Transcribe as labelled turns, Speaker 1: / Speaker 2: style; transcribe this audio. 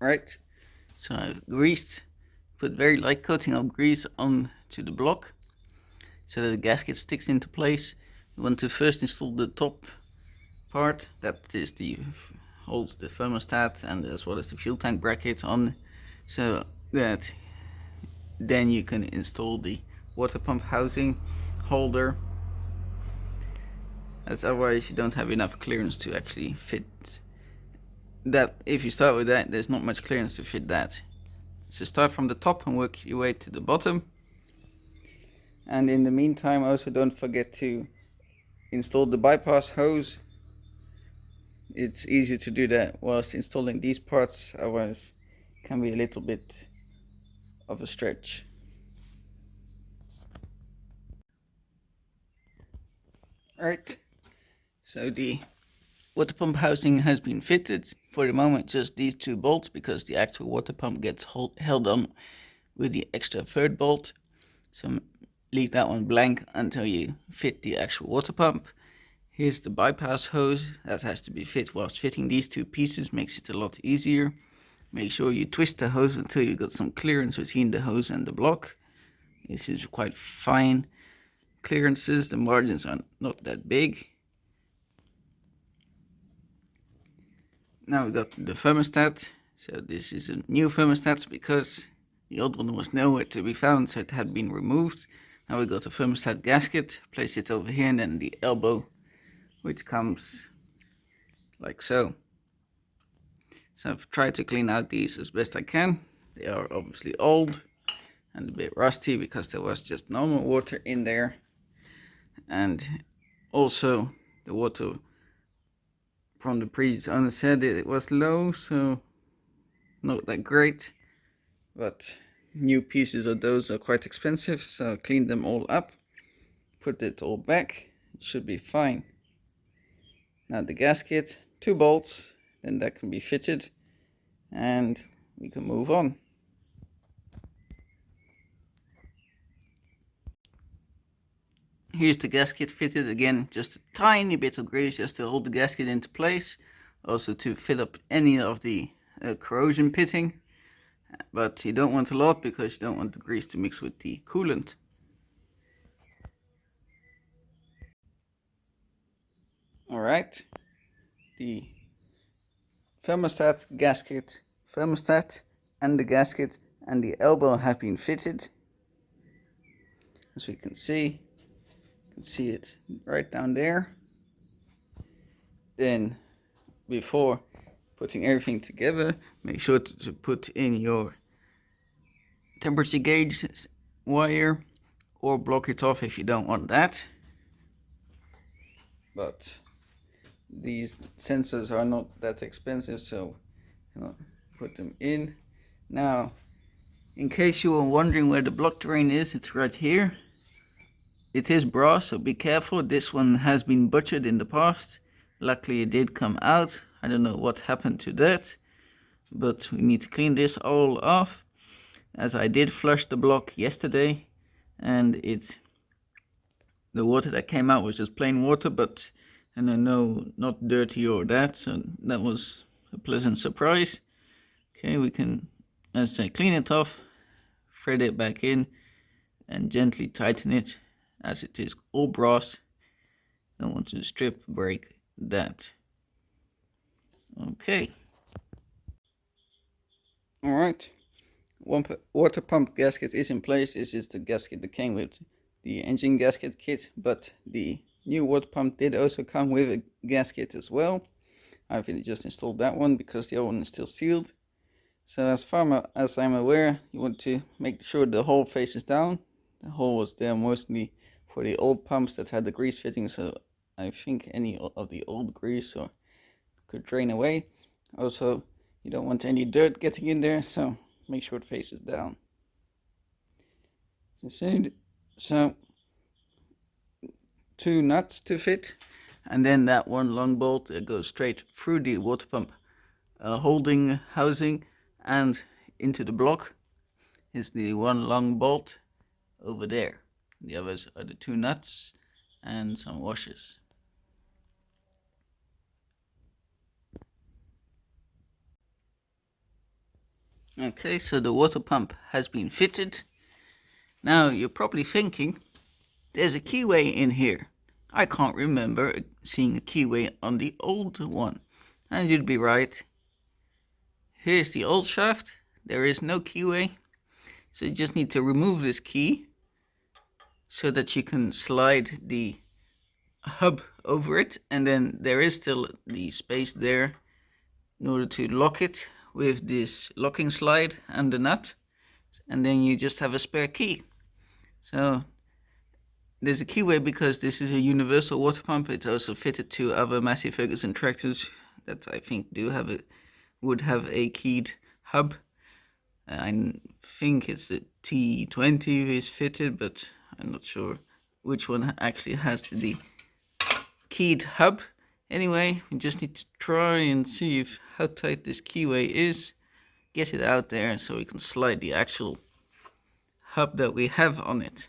Speaker 1: Right, so I've greased, put very light coating of grease onto the block so that the gasket sticks into place. You want to first install the top part, that is the holds the thermostat and as well as the fuel tank bracket on, so that then you can install the water pump housing holder, as otherwise you don't have enough clearance to actually fit that. If you start with that, there's not much clearance to fit that. So start from the top and work your way to the bottom. And in the meantime, also don't forget to install the bypass hose. It's easy to do that whilst installing these parts, otherwise it can be a little bit of a stretch. Alright, so the water pump housing has been fitted. For the moment just these two bolts, because the actual water pump gets held on with the extra third bolt. So leave that one blank until you fit the actual water pump. Here's the bypass hose that has to be fit. Whilst fitting these two pieces makes it a lot easier. Make sure you twist the hose until you got some clearance between the hose and the block. This is quite fine clearances, the margins are not that big. Now we got the thermostat. So this is a new thermostat because the old one was nowhere to be found, so it had been removed. Now we got the thermostat gasket, place it over here, and then the elbow, which comes like so. So I've tried to clean out these as best I can. They are obviously old and a bit rusty because there was just normal water in there. And also the water from the previous owner said it was low, so not that great. But new pieces of those are quite expensive, so clean them all up, put it all back, it should be fine. Now the gasket, 2 bolts, then that can be fitted and we can move on. Here's the gasket fitted again, just a tiny bit of grease just to hold the gasket into place, also to fill up any of the corrosion pitting, but you don't want a lot because you don't want the grease to mix with the coolant. Alright, the thermostat, gasket, thermostat and the gasket and the elbow have been fitted. As we can see it right down there. Then before putting everything together, make sure to put in your temperature gauge wire or block it off if you don't want that. But these sensors are not that expensive, so put them in. Now, in case you were wondering where the block drain is, it's right here. It is brass, so be careful. This one has been butchered in the past. Luckily it did come out. I don't know what happened to that, but we need to clean this all off, as I did flush the block yesterday and the water that came out was just plain water, but and I know not dirty or that, so that was a pleasant surprise. Okay, we can, as I say, clean it off, thread it back in and gently tighten it, as it is all brass. Don't want to strip break that. Okay. Alright. One water pump gasket is in place. This is the gasket that came with the engine gasket kit, but the new water pump did also come with a gasket as well. I've just installed that one because the other one is still sealed. So as far as I'm aware, you want to make sure the hole faces down. The hole was there mostly for the old pumps that had the grease fitting, so I think any of the old grease could drain away. Also, you don't want any dirt getting in there, so make sure it faces down. As I said, so 2 nuts to fit, and then that one long bolt that goes straight through the water pump holding housing and into the block is the one long bolt over there. The others are the 2 nuts and some washers. Okay, so the water pump has been fitted. Now you're probably thinking, there's a keyway in here. I can't remember seeing a keyway on the old one. And you'd be right. Here's the old shaft. There is no keyway. So you just need to remove this key so that you can slide the hub over it, and then there is still the space there in order to lock it with this locking slide and the nut, and then you just have a spare key. So there's a keyway because this is a universal water pump. It's also fitted to other Massey Ferguson tractors that I think would have a keyed hub. I think it's the T20 is fitted, but I'm not sure which one actually has the keyed hub. Anyway, we just need to try and see how tight this keyway is, get it out there so we can slide the actual hub that we have on it.